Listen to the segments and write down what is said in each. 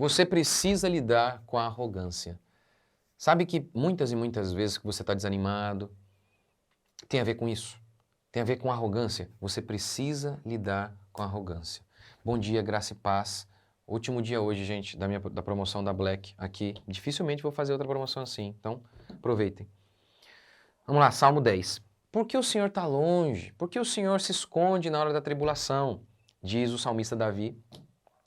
Você precisa lidar com a arrogância. Sabe que muitas e muitas vezes que você está desanimado, tem a ver com isso. Tem a ver com arrogância. Você precisa lidar com a arrogância. Bom dia, graça e paz. Último dia hoje, gente, da promoção da Black aqui. Dificilmente vou fazer outra promoção assim, então aproveitem. Vamos lá, Salmo 10. Por que o Senhor está longe? Por que o Senhor se esconde na hora da tribulação? Diz o salmista Davi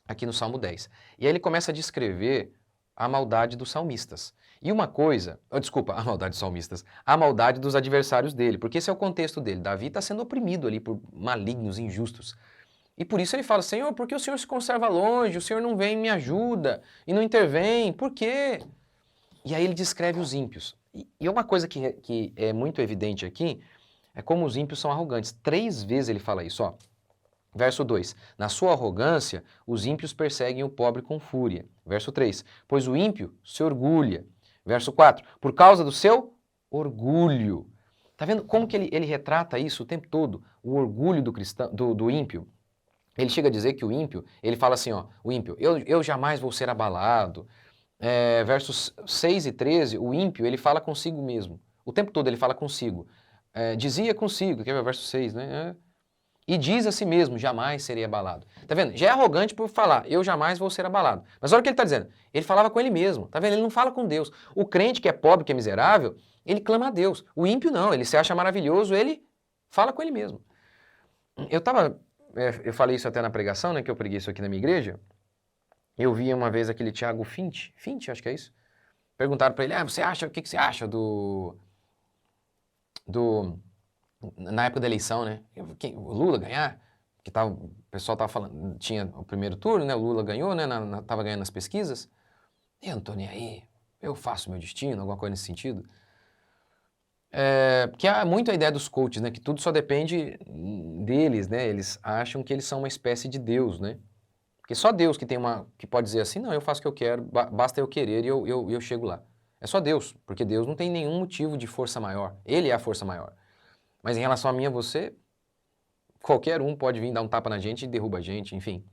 aqui no Salmo 10. E aí ele começa a descrever a maldade dos salmistas. E uma coisa, desculpa, a maldade dos salmistas, a maldade dos adversários dele, porque esse é o contexto dele. Davi está sendo oprimido ali por malignos, injustos. E por isso ele fala, Senhor, por que o Senhor se conserva longe? O Senhor não vem e me ajuda e não intervém, por quê? E aí ele descreve os ímpios. E uma coisa que é muito evidente aqui é como os ímpios são arrogantes. 3 vezes ele fala isso, ó. Verso 2, na sua arrogância, os ímpios perseguem o pobre com fúria. Verso 3, pois o ímpio se orgulha. Verso 4, por causa do seu orgulho. Tá vendo como que ele retrata isso o tempo todo? O orgulho do cristão, do ímpio. Ele chega a dizer que o ímpio, ele fala assim, ó, o ímpio, eu jamais vou ser abalado. Versos 6 e 13, o ímpio, ele fala consigo mesmo. O tempo todo ele fala consigo. Dizia consigo, que é o verso 6, né? E diz a si mesmo, jamais serei abalado. Tá vendo? Já é arrogante por falar, eu jamais vou ser abalado. Mas olha o que ele está dizendo. Ele falava com ele mesmo, tá vendo? Ele não fala com Deus. O crente que é pobre, que é miserável, ele clama a Deus. O ímpio não, ele se acha maravilhoso, ele fala com ele mesmo. Eu falei isso até na pregação, né, que eu preguei isso aqui na minha igreja. Eu vi uma vez aquele Thiago Fint, acho que é isso. Perguntaram para ele, o que você acha na época da eleição, né? O Lula ganhar, que o pessoal tava falando, tinha o primeiro turno, né? O Lula ganhou, né? Tava ganhando nas pesquisas. Eu não tô nem aí, eu faço meu destino, alguma coisa nesse sentido. Porque há muito a ideia dos coaches, né? Que tudo só depende deles, né? Eles acham que eles são uma espécie de Deus, né? Porque só Deus que pode dizer assim, não, eu faço o que eu quero, basta eu querer e eu chego lá. É só Deus, porque Deus não tem nenhum motivo de força maior. Ele é a força maior. Mas em relação a mim e a você, qualquer um pode vir dar um tapa na gente e derruba a gente, enfim.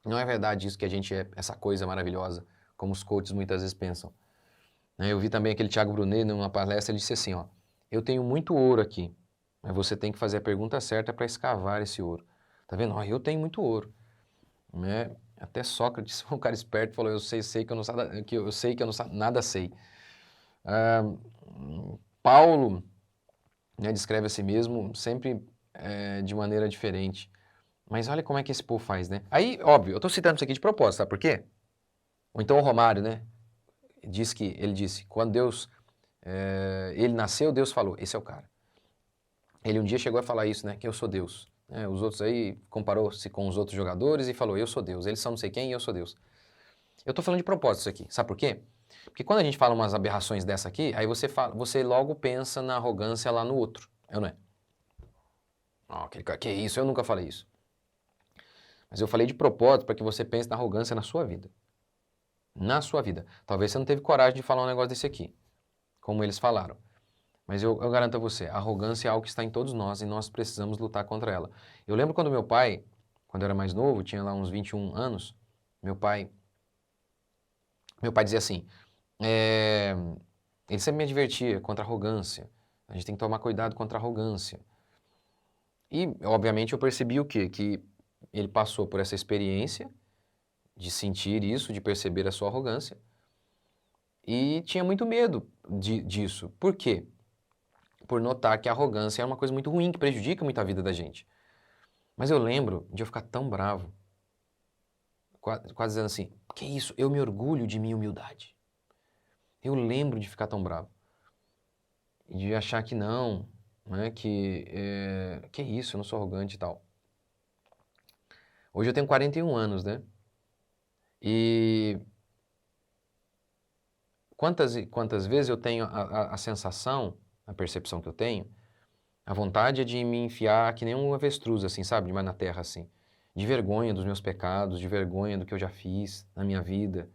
Não é verdade isso que a gente é essa coisa maravilhosa, como os coaches muitas vezes pensam. Eu vi também aquele Thiago Brunet numa palestra, ele disse assim, ó, eu tenho muito ouro aqui, mas você tem que fazer a pergunta certa para escavar esse ouro. Tá vendo? Ó, eu tenho muito ouro. Né? Até Sócrates, um cara esperto, falou, eu sei que eu não nada sei. Paulo, né, descreve a si mesmo sempre de maneira diferente. Mas olha como é que esse povo faz, né? Aí, óbvio, eu tô citando isso aqui de propósito, sabe por quê? Ou então o Romário, né? Ele disse, quando ele nasceu, Deus falou, esse é o cara. Ele um dia chegou a falar isso, né? Que eu sou Deus. Os outros aí, comparou-se com os outros jogadores e falou, eu sou Deus. Eles são não sei quem e eu sou Deus. Eu tô falando de propósito isso aqui, sabe por quê? Porque quando a gente fala umas aberrações dessa aqui, aí você logo pensa na arrogância lá no outro, não é? Que isso, eu nunca falei isso. Mas eu falei de propósito para que você pense na arrogância na sua vida. Na sua vida. Talvez você não teve coragem de falar um negócio desse aqui, como eles falaram. Mas eu garanto a você, a arrogância é algo que está em todos nós e nós precisamos lutar contra ela. Eu lembro quando meu pai, quando eu era mais novo, tinha lá uns 21 anos, meu pai dizia assim, ele sempre me advertia contra a arrogância. A gente tem que tomar cuidado contra a arrogância. E, obviamente, eu percebi o quê? Que ele passou por essa experiência de sentir isso, de perceber a sua arrogância, e tinha muito medo disso. Por quê? Por notar que a arrogância é uma coisa muito ruim, que prejudica muito a vida da gente. Mas eu lembro de eu ficar tão bravo, quase dizendo assim, que isso, eu me orgulho de minha humildade. Eu lembro de ficar tão bravo. E de achar que não, né, que isso, eu não sou arrogante e tal. Hoje eu tenho 41 anos, né? E quantas vezes eu tenho a sensação, a percepção que eu tenho, a vontade é de me enfiar que nem um avestruz, assim, sabe? Demais na terra, assim. De vergonha dos meus pecados, de vergonha do que eu já fiz na minha vida.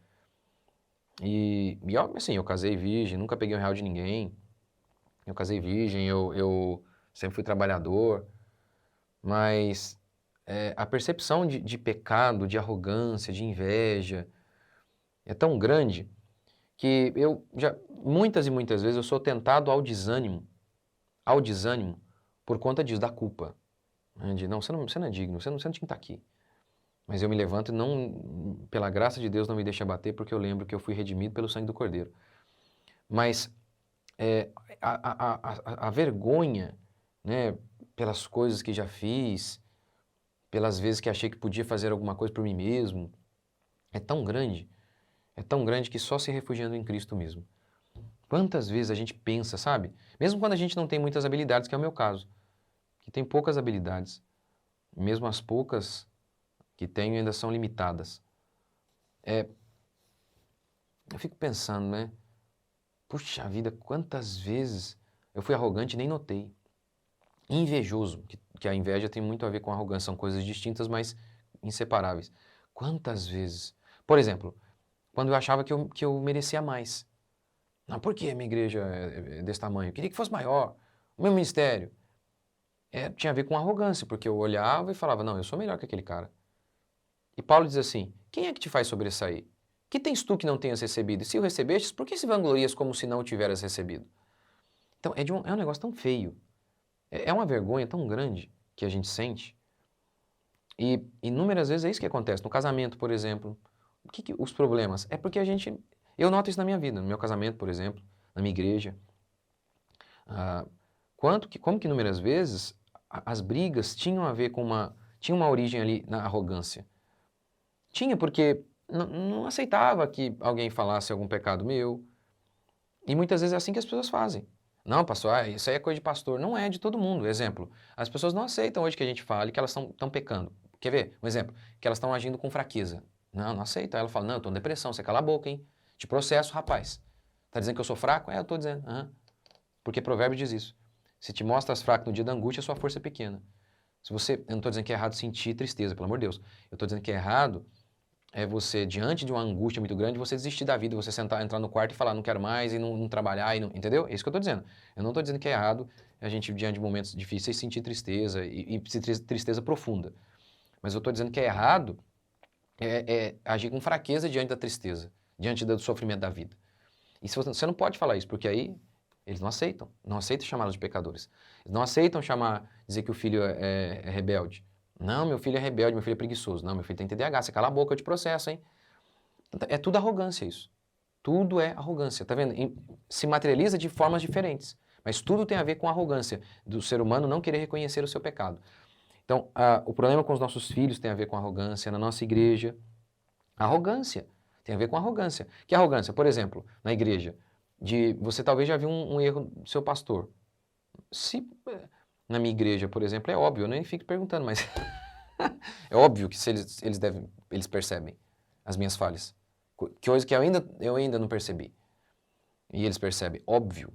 E assim, eu casei virgem, nunca peguei um real de ninguém. Eu casei virgem, eu sempre fui trabalhador. Mas a percepção de pecado, de arrogância, de inveja, é tão grande que eu já, muitas e muitas vezes, eu sou tentado ao desânimo, por conta disso, da culpa. Né? De, não, você não é digno, você não tinha que estar aqui. Mas eu me levanto e não, pela graça de Deus, não me deixa abater, porque eu lembro que eu fui redimido pelo sangue do Cordeiro. Mas é, a vergonha, né, pelas coisas que já fiz, pelas vezes que achei que podia fazer alguma coisa por mim mesmo, é tão grande que só se refugiando em Cristo mesmo. Quantas vezes a gente pensa, sabe? Mesmo quando a gente não tem muitas habilidades, que é o meu caso, que tem poucas habilidades, mesmo as poucas que tenho ainda são limitadas. Eu fico pensando, né? Puxa vida, quantas vezes eu fui arrogante e nem notei. Invejoso, que a inveja tem muito a ver com a arrogância, são coisas distintas, mas inseparáveis. Quantas vezes? Por exemplo, quando eu achava que eu merecia mais. Não, por que a minha igreja é desse tamanho? Eu queria que fosse maior. O meu ministério. Tinha a ver com arrogância, porque eu olhava e falava, não, eu sou melhor que aquele cara. E Paulo diz assim, quem é que te faz sobressair? Que tens tu que não tenhas recebido? E se o recebestes, por que se vanglorias como se não o tiveras recebido? Então, é um negócio tão feio. É uma vergonha tão grande que a gente sente. E inúmeras vezes é isso que acontece. No casamento, por exemplo, os problemas? É porque eu noto isso na minha vida, no meu casamento, por exemplo, na minha igreja. Como que inúmeras vezes as brigas tinham a ver tinha uma origem ali na arrogância. Tinha porque não aceitava que alguém falasse algum pecado meu. E muitas vezes é assim que as pessoas fazem. Não, pastor, isso aí é coisa de pastor. Não é de todo mundo. Exemplo, as pessoas não aceitam hoje que a gente fale que elas estão pecando. Quer ver? Um exemplo, que elas estão agindo com fraqueza. Não aceita. Ela fala, não, eu estou em depressão, você cala a boca, hein? Te processo, rapaz. Tá dizendo que eu sou fraco? Eu estou dizendo. Porque provérbio diz isso. Se te mostras fraco no dia da angústia, sua força é pequena. Eu não estou dizendo que é errado sentir tristeza, pelo amor de Deus. Eu estou dizendo que é errado você, diante de uma angústia muito grande, você desistir da vida, você entrar no quarto e falar, não quero mais, e não trabalhar, entendeu? É isso que eu estou dizendo. Eu não estou dizendo que é errado a gente, diante de momentos difíceis, sentir tristeza e tristeza profunda. Mas eu estou dizendo que é errado agir com fraqueza diante da tristeza, diante do sofrimento da vida. E se você não pode falar isso, porque aí eles não aceitam chamá-los de pecadores. Eles não aceitam dizer que o filho é rebelde. Não, meu filho é rebelde, meu filho é preguiçoso. Não, meu filho tem TDAH, você cala a boca, eu te processo, hein? É tudo arrogância isso. Tudo é arrogância, tá vendo? Se materializa de formas diferentes, mas tudo tem a ver com a arrogância do ser humano não querer reconhecer o seu pecado. Então, o problema com os nossos filhos tem a ver com arrogância, na nossa igreja. Arrogância tem a ver com arrogância. Que arrogância? Por exemplo, na igreja, você talvez já viu um erro do seu pastor. Na minha igreja, por exemplo, é óbvio, eu nem fico perguntando, mas é óbvio que eles percebem as minhas falhas. Coisa que eu ainda não percebi. E eles percebem, óbvio.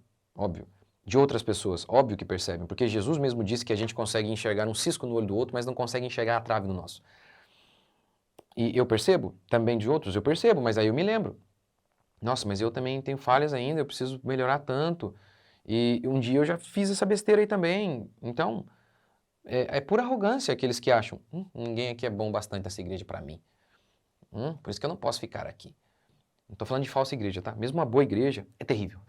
De outras pessoas, óbvio que percebem, porque Jesus mesmo disse que a gente consegue enxergar um cisco no olho do outro, mas não consegue enxergar a trave no nosso. E eu percebo, também de outros, eu percebo, mas aí eu me lembro. Nossa, mas eu também tenho falhas ainda, eu preciso melhorar tanto. E um dia eu já fiz essa besteira aí também. Então, é pura arrogância aqueles que acham, ninguém aqui é bom bastante nessa igreja para mim. Por isso que eu não posso ficar aqui. Não estou falando de falsa igreja, tá? Mesmo uma boa igreja é terrível.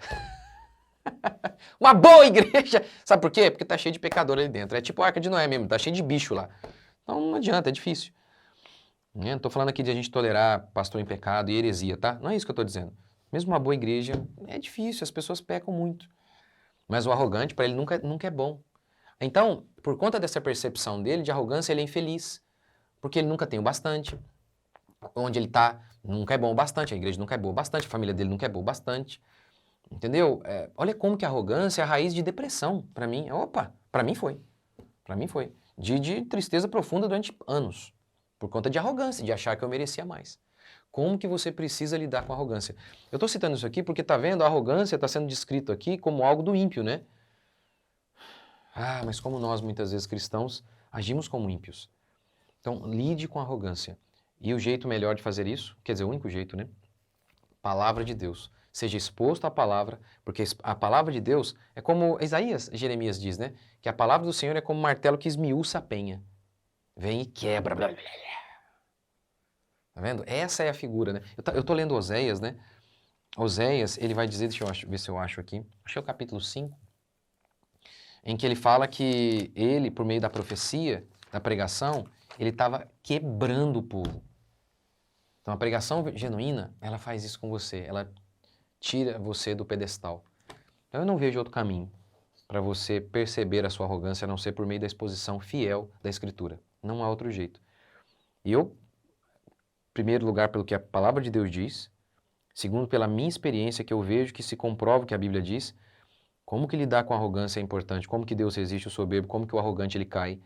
Uma boa igreja! Sabe por quê? Porque tá cheio de pecador ali dentro. É tipo a Arca de Noé mesmo, tá cheio de bicho lá. Então não adianta, é difícil. Não estou falando aqui de a gente tolerar pastor em pecado e heresia, tá? Não é isso que eu estou dizendo. Mesmo uma boa igreja é difícil, as pessoas pecam muito. Mas o arrogante, para ele, nunca é bom. Então, por conta dessa percepção dele de arrogância, ele é infeliz. Porque ele nunca tem o bastante. Onde ele está, nunca é bom o bastante. A igreja nunca é boa o bastante. A família dele nunca é boa o bastante. Entendeu? Olha como que a arrogância é a raiz de depressão. Para mim, para mim foi. Para mim foi. De tristeza profunda durante anos. Por conta de arrogância, de achar que eu merecia mais. Como que você precisa lidar com a arrogância? Eu estou citando isso aqui porque, tá vendo, a arrogância está sendo descrito aqui como algo do ímpio, né? Mas como nós, muitas vezes, cristãos, agimos como ímpios. Então, lide com a arrogância. E o jeito melhor de fazer isso, quer dizer, o único jeito, né? Palavra de Deus. Seja exposto à palavra, porque a palavra de Deus é como Jeremias diz, né? Que a palavra do Senhor é como um martelo que esmiuça a penha. Vem e quebra. Blá, blá, blá. Tá vendo? Essa é a figura, né? Eu tô lendo Oséias, né? Oséias, ele vai dizer, deixa eu ver se eu acho aqui, acho que é o capítulo 5, em que ele fala que ele, por meio da profecia, da pregação, ele estava quebrando o povo. Então a pregação genuína, ela faz isso com você, ela tira você do pedestal. Então eu não vejo outro caminho para você perceber a sua arrogância a não ser por meio da exposição fiel da Escritura. Não há outro jeito. E eu, em primeiro lugar, pelo que a palavra de Deus diz, segundo, pela minha experiência, que eu vejo que se comprova o que a Bíblia diz, como que lidar com a arrogância é importante, como que Deus resiste ao soberbo, como que o arrogante ele cai,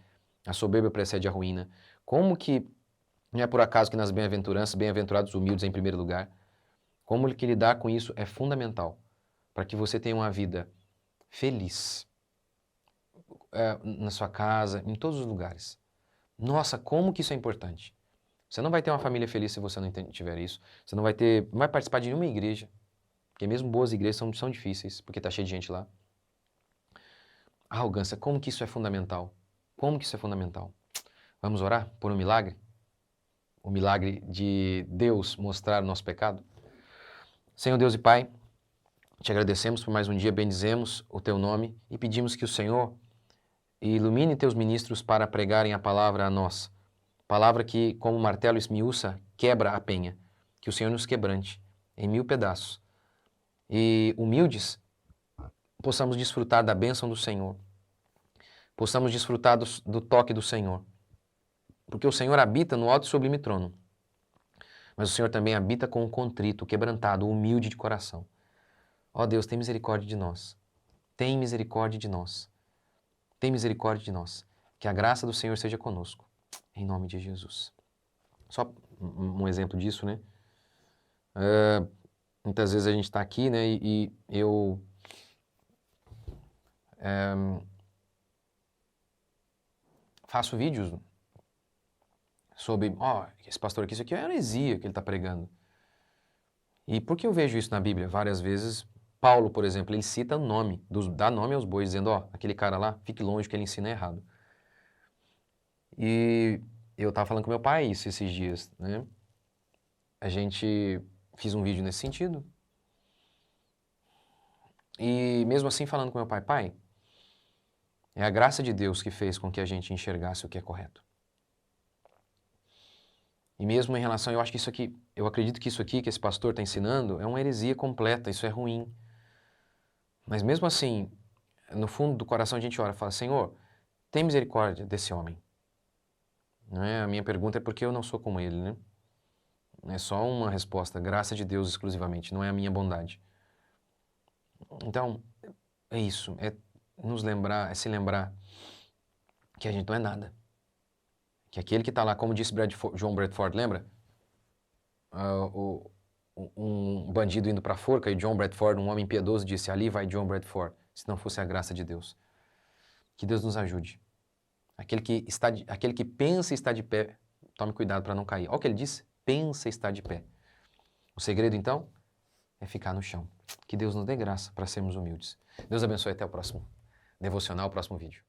a soberba precede a ruína, como que não é por acaso que nas bem-aventuranças, bem-aventurados os humildes em primeiro lugar, como que lidar com isso é fundamental para que você tenha uma vida feliz, na sua casa, em todos os lugares. Nossa, como que isso é importante. Você não vai ter uma família feliz se você não tiver isso. Você não vai participar de nenhuma igreja, porque mesmo boas igrejas são difíceis, porque está cheio de gente lá. Arrogância, como que isso é fundamental? Como que isso é fundamental? Vamos orar por um milagre? O milagre de Deus mostrar o nosso pecado? Senhor Deus e Pai, te agradecemos por mais um dia, bendizemos o Teu nome e pedimos que o Senhor ilumine Teus ministros para pregarem a palavra a nós. Palavra que, como martelo esmiuça, quebra a penha. Que o Senhor nos quebrante em 1000 pedaços. E humildes, possamos desfrutar da bênção do Senhor. Possamos desfrutar do toque do Senhor. Porque o Senhor habita no alto e sublime trono. Mas o Senhor também habita com o contrito, o quebrantado, o humilde de coração. Ó Deus, tem misericórdia de nós. Tem misericórdia de nós. Tem misericórdia de nós. Que a graça do Senhor seja conosco. Em nome de Jesus. Só um exemplo disso, né? Muitas vezes a gente está aqui, né? E eu faço vídeos sobre, esse pastor aqui, isso aqui é heresia que ele está pregando. E por que eu vejo isso na Bíblia? Várias vezes, Paulo, por exemplo, ele cita o nome, dá nome aos bois, dizendo, aquele cara lá, fique longe que ele ensina errado. E eu estava falando com meu pai isso esses dias, né? A gente fiz um vídeo nesse sentido. E mesmo assim falando com meu pai, pai, é a graça de Deus que fez com que a gente enxergasse o que é correto. E mesmo em relação, eu acho que isso aqui, eu acredito que isso aqui que esse pastor está ensinando é uma heresia completa, isso é ruim. Mas mesmo assim, no fundo do coração a gente ora e fala, Senhor, tem misericórdia desse homem. Não é? A minha pergunta é por que eu não sou como ele, né? É só uma resposta, graça de Deus exclusivamente, não é a minha bondade. Então, é isso, é nos lembrar, é se lembrar que a gente não é nada. Que aquele que está lá, como disse John Bradford, lembra? Um bandido indo para a forca e John Bradford, um homem piedoso, disse, ali vai John Bradford, se não fosse a graça de Deus. Que Deus nos ajude. Aquele que pensa estar de pé, tome cuidado para não cair. Olha o que ele disse, pensa estar de pé. O segredo, então, é ficar no chão. Que Deus nos dê graça para sermos humildes. Deus abençoe, até o próximo devocional, o próximo vídeo.